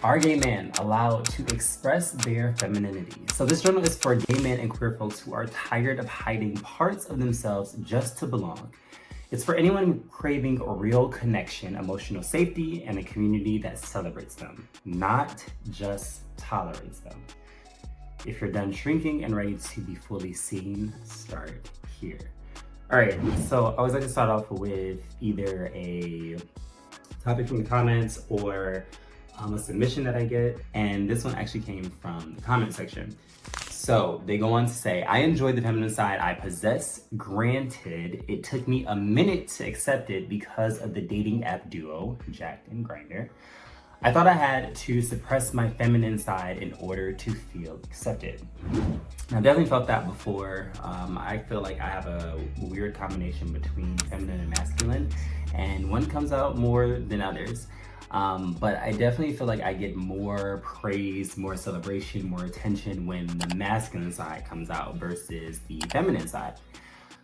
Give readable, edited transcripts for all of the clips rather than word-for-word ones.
Are gay men allowed to express their femininity? So this journal is for gay men and queer folks who are tired of hiding parts of themselves just to belong. It's for anyone craving a real connection, emotional safety, and a community that celebrates them, not just tolerates them. If you're done shrinking and ready to be fully seen, start here. All right, so I always like to start off with either a topic from the comments or a submission that I get, and this one actually came from the comment section. So they go on to say, I enjoy the feminine side I possess. Granted, it took me a minute to accept it because of the dating app duo, Jacked and Grindr. I thought I had to suppress my feminine side in order to feel accepted. I definitely felt that before. I feel like I have a weird combination between feminine and masculine, and one comes out more than others. But I definitely feel like I get more praise, more celebration, more attention when the masculine side comes out versus the feminine side.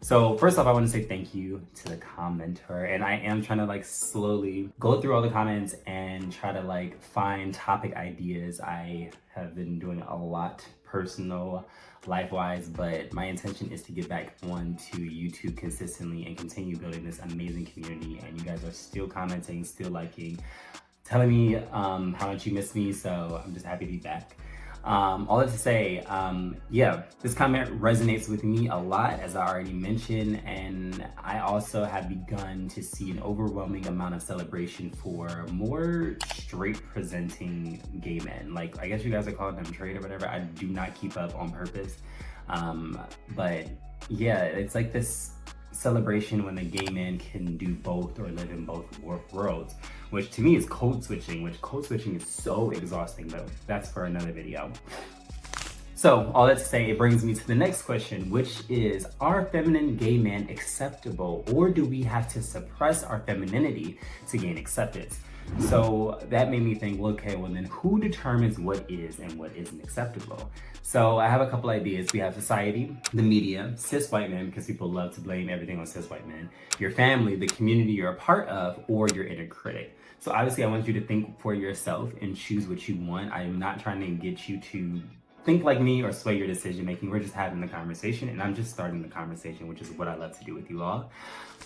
So first off, I want to say thank you to the commenter, and I am trying to like slowly go through all the comments and try to like find topic ideas. I have been doing a lot personal life-wise, but my intention is to get back onto YouTube consistently and continue building this amazing community. And you guys are still commenting, still liking, telling me how much you miss me, so I'm just happy to be back. All that to say, yeah, this comment resonates with me a lot, as I already mentioned, and I also have begun to see an overwhelming amount of celebration for more straight presenting gay men. Like, I guess you guys are calling them straight or whatever. I do not keep up on purpose. But yeah, it's like this celebration when the gay man can do both or live in both worlds, which to me is code switching, which code switching is so exhausting, but that's for another video. So all that to say, it brings me to the next question, which is, are feminine gay men acceptable, or do we have to suppress our femininity to gain acceptance? So that made me think, well, okay, well then who determines what is and what isn't acceptable? So I have a couple ideas. We have society, the media, cis white men, because people love to blame everything on cis white men, your family, the community you're a part of, or your inner critic. So obviously I want you to think for yourself and choose what you want. I am not trying to get you to think like me or sway your decision making. We're just having the conversation, and I'm just starting the conversation, which is what I love to do with you all.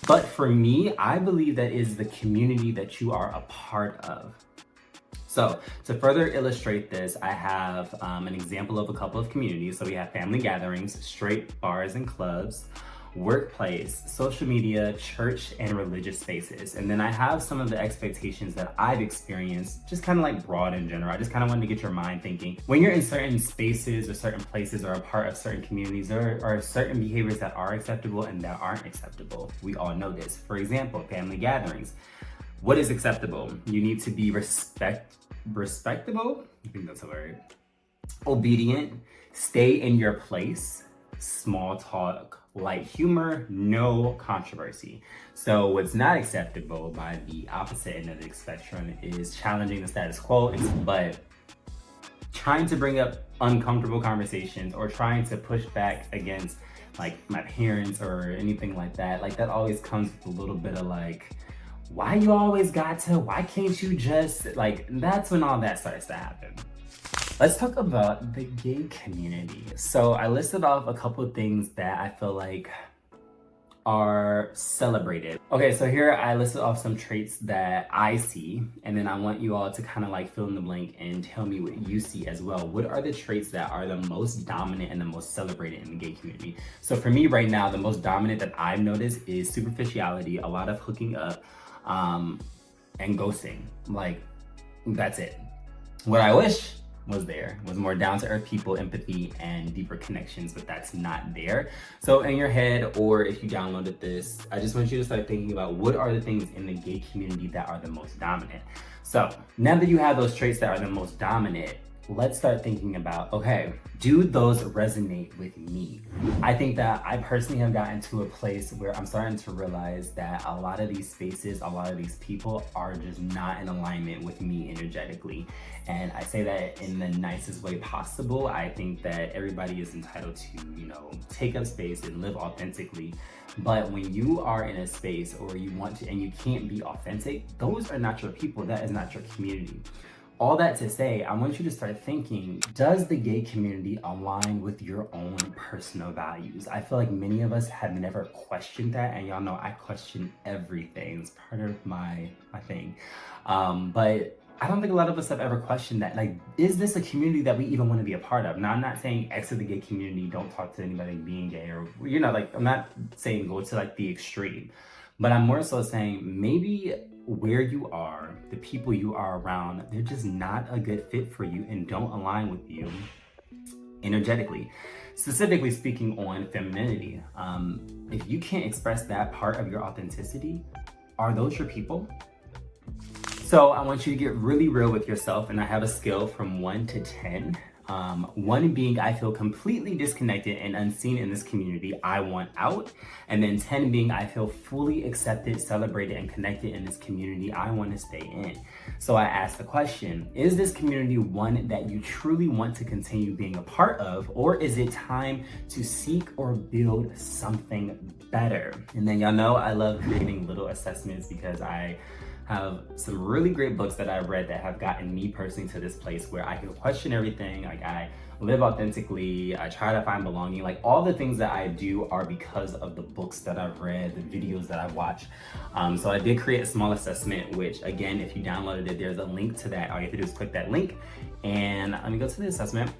But for me, I believe that is the community that you are a part of. So to further illustrate this, I have an example of a couple of communities. So we have family gatherings, straight bars and clubs, workplace, social media, church, and religious spaces. And then I have some of the expectations that I've experienced, just kind of like broad in general. I just kind of wanted to get your mind thinking. When you're in certain spaces or certain places or a part of certain communities, there are certain behaviors that are acceptable and that aren't acceptable. We all know this. For example, family gatherings. What is acceptable? You need to be respectable, I think that's a word, obedient, stay in your place, small talk, light humor, no controversy. So what's not acceptable by the opposite end of the spectrum is challenging the status quo, but trying to bring up uncomfortable conversations or trying to push back against like my parents or anything like that always comes with a little bit of like, why you always got to, why can't you just, like, that's when all that starts to happen. Let's talk about the gay community. So I listed off a couple of things that I feel like are celebrated. Okay, so here I listed off some traits that I see, and then I want you all to kind of like fill in the blank and tell me what you see as well. What are the traits that are the most dominant and the most celebrated in the gay community? So for me right now, the most dominant that I've noticed is superficiality, a lot of hooking up, and ghosting. Like, that's it. What I wish was more down-to-earth people, empathy, and deeper connections, but that's not there. So in your head, or if you downloaded this, I just want you to start thinking about what are the things in the gay community that are the most dominant. So now that you have those traits that are the most dominant, let's start thinking about, okay, do those resonate with me? I think that I personally have gotten to a place where I'm starting to realize that a lot of these spaces, a lot of these people are just not in alignment with me energetically. And I say that in the nicest way possible. I think that everybody is entitled to, take up space and live authentically. But when you are in a space or you want to and you can't be authentic, those are not your people. That is not your community. all that to say, I want you to start thinking, does the gay community align with your own personal values? I feel like many of us have never questioned that, and y'all know I question everything. It's part of my thing. But I don't think a lot of us have ever questioned that. Like, is this a community that we even want to be a part of? Now, I'm not saying exit the gay community, don't talk to anybody being gay, or, you know, like, I'm not saying go to like the extreme, but I'm more so saying maybe where you are, the people you are around, they're just not a good fit for you and don't align with you energetically. Specifically speaking on femininity, if you can't express that part of your authenticity, are those your people? So I want you to get really real with yourself, and I have a scale from 1 to 10. 1 being I feel completely disconnected and unseen in this community, I want out. And then 10 being I feel fully accepted, celebrated, and connected in this community, I want to stay in. So I asked the question, is this community one that you truly want to continue being a part of, or is it time to seek or build something better? And then y'all know I love creating little assessments because I have some really great books that I've read that have gotten me personally to this place where I can question everything. Like, I live authentically, I try to find belonging. Like, all the things that I do are because of the books that I've read, the videos that I watch. So I did create a small assessment, which again, if you downloaded it, there's a link to that. All you have to do is click that link, and let me go to the assessment.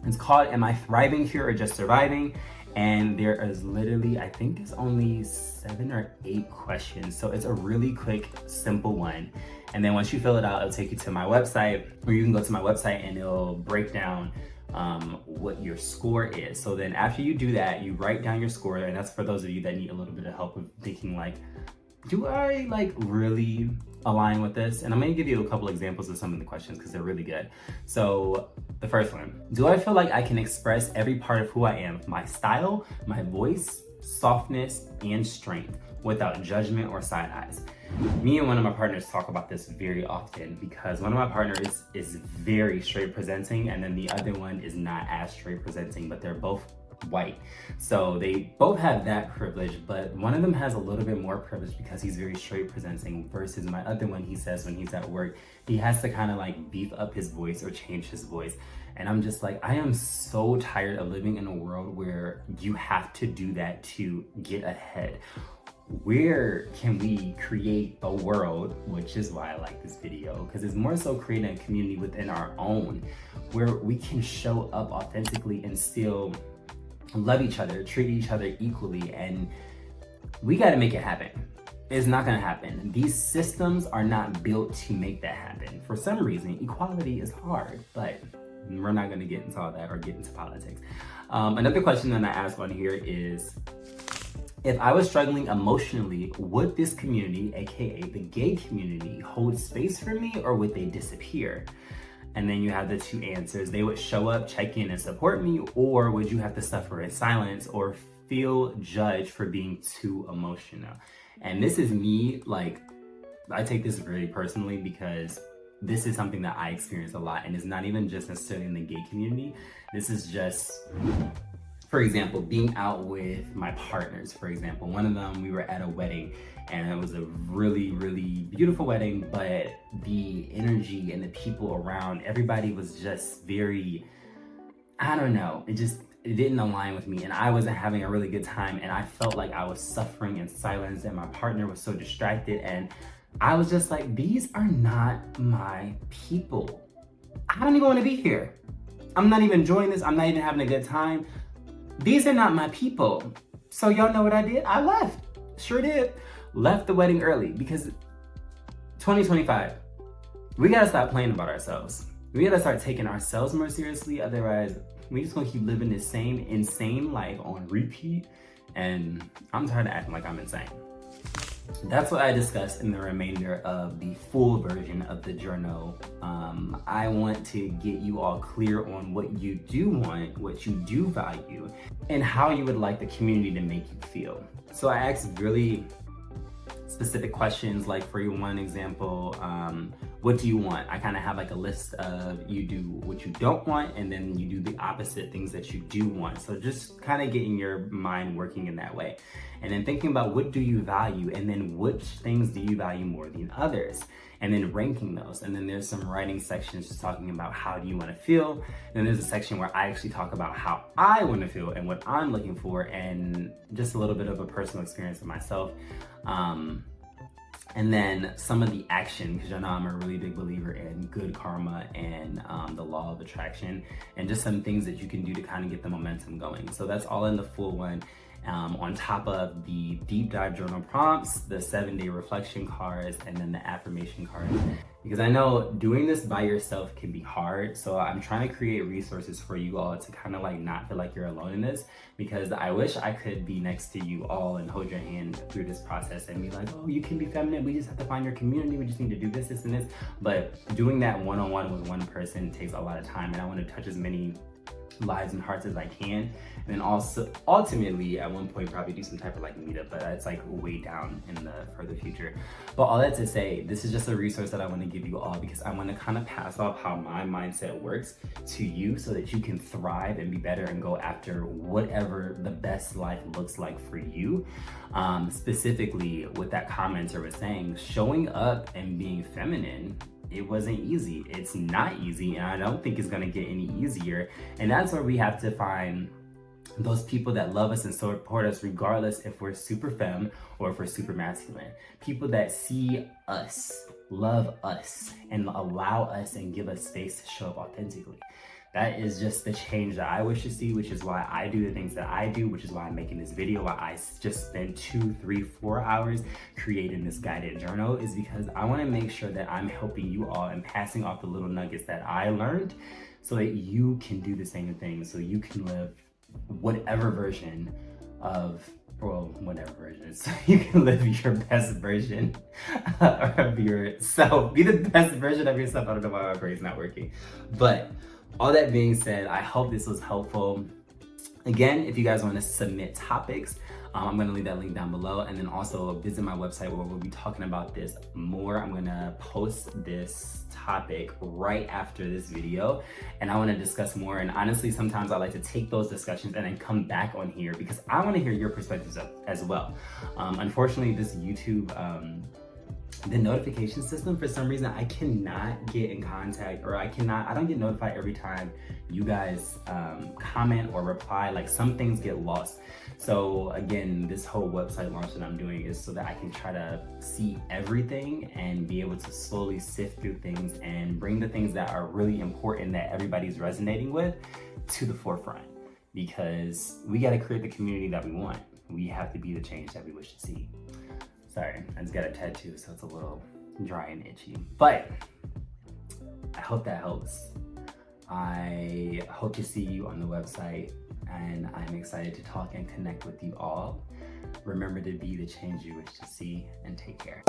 It's called Am I Thriving Here or Just Surviving? And there is literally, I think it's only 7 or 8 questions. So it's a really quick, simple one. And then once you fill it out, it'll take you to my website, or you can go to my website and it'll break down what your score is. So then after you do that, you write down your score. And that's for those of you that need a little bit of help with thinking like, do I like really align with this? And I'm gonna give you a couple examples of some of the questions because they're really good. So the first one, do I feel like I can express every part of who I am, my style, my voice, softness, and strength without judgment or side eyes? Me and one of my partners talk about this very often because one of my partners is very straight presenting, and then the other one is not as straight presenting, but they're both white. So they both have that privilege, but one of them has a little bit more privilege because he's very straight presenting, versus my other one, he says when he's at work, he has to kind of like beef up his voice or change his voice. And I'm just like, I am so tired of living in a world where you have to do that to get ahead. Where can we create a world, which is why I like this video, because it's more so creating a community within our own where we can show up authentically and still love each other, treat each other equally, and we got to make it happen. It's not going to happen. These systems are not built to make that happen. For some reason, equality is hard, but we're not going to get into all that or get into politics. Another question that I ask on here is, if I was struggling emotionally, would this community, aka the gay community, hold space for me, or would they disappear? And then you have the 2 answers. They would show up, check in, and support me, or would you have to suffer in silence or feel judged for being too emotional? And this is me, like, I take this very personally because this is something that I experience a lot, and it's not even just necessarily in the gay community. This is just, for example, being out with my partners, for example. One of them, we were at a wedding, and it was a really, really beautiful wedding, but the energy and the people around, everybody was just very, I don't know, it didn't align with me, and I wasn't having a really good time, and I felt like I was suffering in silence, and my partner was so distracted, and I was just like, these are not my people. I don't even want to be here. I'm not even enjoying this. I'm not even having a good time. These are not my people. So y'all know what I did? I left. Sure did. Left the wedding early because 2025, we gotta stop playing about ourselves. We gotta start taking ourselves more seriously. Otherwise, we just gonna keep living the same insane life on repeat. And I'm tired of acting like I'm insane. That's what I discussed in the remainder of the full version of the journal. I want to get you all clear on what you do want, what you do value, and how you would like the community to make you feel. So I asked really specific questions, like for one example, what do you want? I kind of have like a list of you do what you don't want, and then you do the opposite things that you do want. So just kind of getting your mind working in that way. And then thinking about what do you value, and then which things do you value more than others, and then ranking those. And then there's some writing sections just talking about how do you want to feel. And then there's a section where I actually talk about how I want to feel and what I'm looking for, and just a little bit of a personal experience of myself. And then some of the action, because y'all know I'm a really big believer in good karma and the law of attraction, and just some things that you can do to kind of get the momentum going. So that's all in the full one. On top of the deep dive journal prompts, the 7-day reflection cards, and then the affirmation cards. Because I know doing this by yourself can be hard, so I'm trying to create resources for you all to kind of like not feel like you're alone in this, because I wish I could be next to you all and hold your hand through this process and be like, oh, you can be feminine, we just have to find your community, we just need to do this, this, and this. But doing that one-on-one with one person takes a lot of time, and I want to touch as many lives and hearts as I can. And then also ultimately at one point probably do some type of like meetup, but that's like way down in the further future. But all that to say, this is just a resource that I want to give you all, because I want to kind of pass off how my mindset works to you, so that you can thrive and be better and go after whatever the best life looks like for you. Specifically with that commenter was saying, showing up and being feminine, it wasn't easy. It's not easy, and I don't think it's gonna get any easier. And that's where we have to find those people that love us and support us regardless if we're super femme or if we're super masculine. People that see us, love us, and allow us and give us space to show up authentically. That is just the change that I wish to see, which is why I do the things that I do, which is why I'm making this video, why I just spent 2, 3, 4 hours creating this guided journal, is because I want to make sure that I'm helping you all and passing off the little nuggets that I learned, so that you can do the same thing, so you can live whatever version of, well, whatever version, so you can live your best version of yourself. Be the best version of yourself. I don't know why my brain's not working. But all that being said, I hope this was helpful. Again, if you guys want to submit topics, I'm going to leave that link down below. And then also visit my website where we'll be talking about this more. I'm going to post this topic right after this video, and I want to discuss more. And honestly, sometimes I like to take those discussions and then come back on here, because I want to hear your perspectives as well. Unfortunately, this YouTube, the notification system, for some reason I cannot get in contact, or I don't get notified every time you guys comment or reply. Like, some things get lost. So again, this whole website launch that I'm doing is so that I can try to see everything and be able to slowly sift through things and bring the things that are really important that everybody's resonating with to the forefront, because we got to create the community that we want. We have to be the change that we wish to see. Sorry, I just got a tattoo, so it's a little dry and itchy. But I hope that helps. I hope to see you on the website, and I'm excited to talk and connect with you all. Remember to be the change you wish to see, and take care.